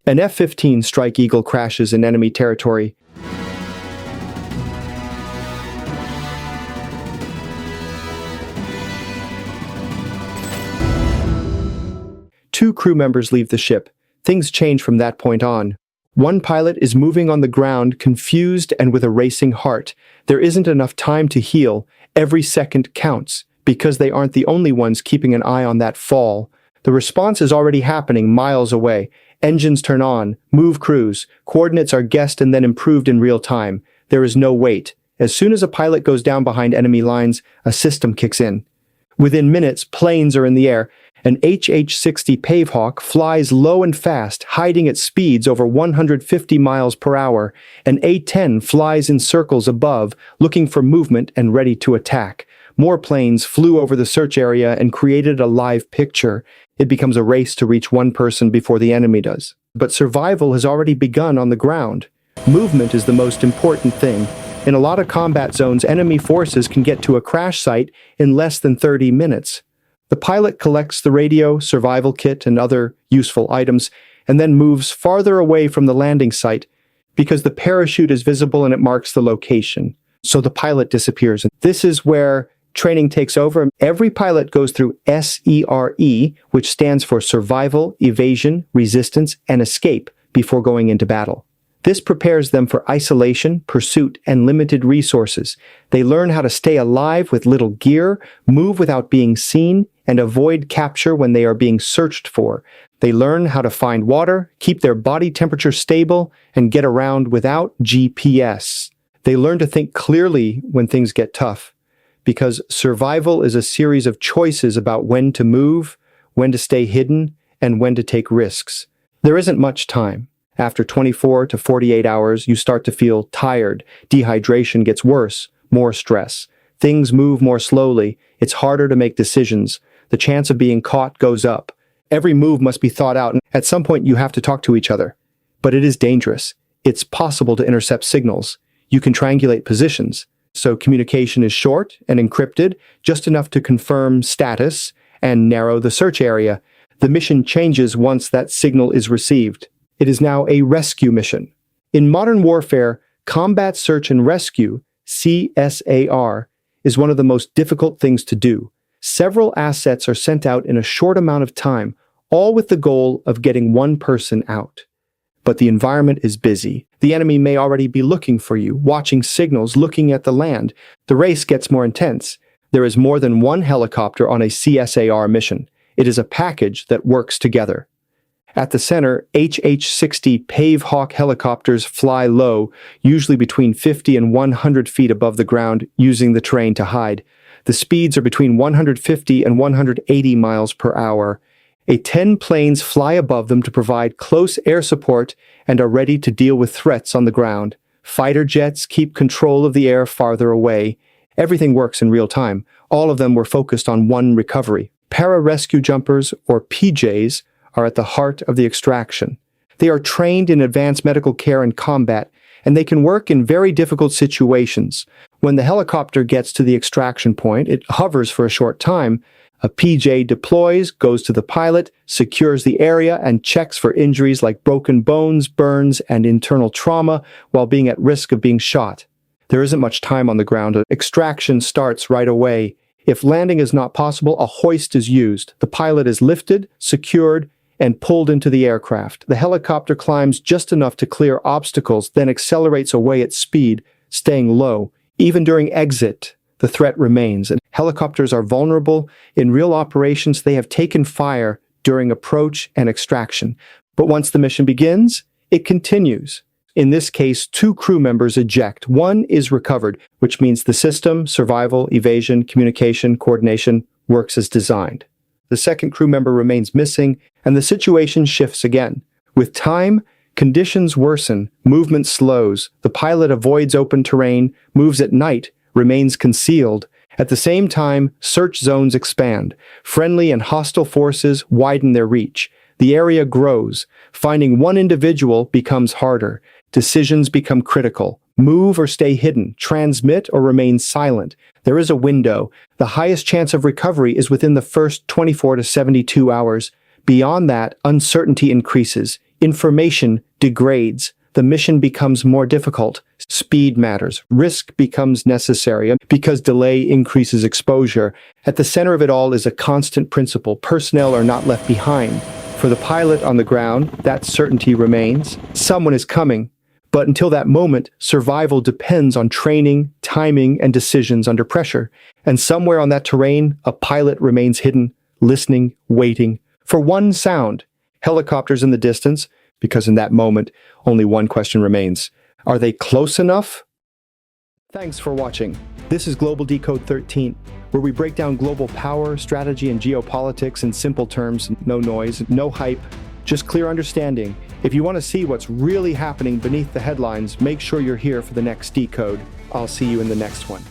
An F-15 Strike Eagle crashes in enemy territory. Two crew members leave the ship. Things change from that point on. One pilot is moving on the ground, confused and with a racing heart. There isn't enough time to heal. Every second counts, because they aren't the only ones keeping an eye on that fall. The response is already happening miles away. Engines turn on, move crews, coordinates are guessed and then improved in real time. There is no wait. As soon as a pilot goes down behind enemy lines, a system kicks in. Within minutes, planes are in the air. An HH-60 Pavehawk flies low and fast, hiding at speeds over 150 miles per hour. An A-10 flies in circles above, looking for movement and ready to attack. More planes flew over the search area and created a live picture. It becomes a race to reach one person before the enemy does. But survival has already begun on the ground. Movement is the most important thing. In a lot of combat zones, enemy forces can get to a crash site in less than 30 minutes. The pilot collects the radio, survival kit, and other useful items, and then moves farther away from the landing site because the parachute is visible and it marks the location. So the pilot disappears. And this is where training takes over. Every pilot goes through SERE, which stands for Survival, Evasion, Resistance, and Escape, before going into battle. This prepares them for isolation, pursuit, and limited resources. They learn how to stay alive with little gear, move without being seen, and avoid capture when they are being searched for. They learn how to find water, keep their body temperature stable, and get around without GPS. They learn to think clearly when things get tough, because survival is a series of choices about when to move, when to stay hidden, and when to take risks. There isn't much time. After 24 to 48 hours, you start to feel tired. Dehydration gets worse, more stress. Things move more slowly. It's harder to make decisions. The chance of being caught goes up. Every move must be thought out, and at some point you have to talk to each other. But it is dangerous. It's possible to intercept signals. You can triangulate positions. So communication is short and encrypted, just enough to confirm status and narrow the search area. The mission changes once that signal is received. It is now a rescue mission. In modern warfare, combat search and rescue, CSAR, is one of the most difficult things to do. Several assets are sent out in a short amount of time, all with the goal of getting one person out. But the environment is busy. The enemy may already be looking for you, watching signals, looking at the land. The race gets more intense. There is more than one helicopter on a CSAR mission. It is a package that works together. At the center, HH-60 Pavehawk helicopters fly low, usually between 50 and 100 feet above the ground, using the terrain to hide. The speeds are between 150 and 180 miles per hour. 10 planes fly above them to provide close air support and are ready to deal with threats on the ground. Fighter jets keep control of the air farther away. Everything works in real time. All of them were focused on one recovery. Para-rescue jumpers, or PJs, are at the heart of the extraction. They are trained in advanced medical care and combat, and they can work in very difficult situations. When the helicopter gets to the extraction point, it hovers for a short time. A PJ deploys, goes to the pilot, secures the area, and checks for injuries like broken bones, burns, and internal trauma while being at risk of being shot. There isn't much time on the ground. Extraction starts right away. If landing is not possible, a hoist is used. The pilot is lifted, secured, and pulled into the aircraft. The helicopter climbs just enough to clear obstacles, then accelerates away at speed, staying low. Even during exit, the threat remains, and helicopters are vulnerable. In real operations, they have taken fire during approach and extraction. But once the mission begins, it continues. In this case, 2 crew members eject. One is recovered, which means the system, survival, evasion, communication, coordination, works as designed. The second crew member remains missing, and the situation shifts again. With time, conditions worsen, movement slows, the pilot avoids open terrain, moves at night, remains concealed. At the same time, search zones expand. Friendly and hostile forces widen their reach. The area grows. Finding one individual becomes harder. Decisions become critical. Move or stay hidden, transmit or remain silent. There is a window. The highest chance of recovery is within the first 24 to 72 hours. Beyond that, uncertainty increases. Information degrades. The mission becomes more difficult. Speed matters. Risk becomes necessary because delay increases exposure. At the center of it all is a constant principle. Personnel are not left behind. For the pilot on the ground, that certainty remains. Someone is coming. But until that moment, survival depends on training, timing, and decisions under pressure. And somewhere on that terrain, a pilot remains hidden, listening, waiting for one sound. Helicopters in the distance, because in that moment, only one question remains. Are they close enough? Thanks for watching. This is Global Decode 13, where we break down global power, strategy, and geopolitics in simple terms. No noise, no hype, just clear understanding. If you want to see what's really happening beneath the headlines, make sure you're here for the next Decode. I'll see you in the next one.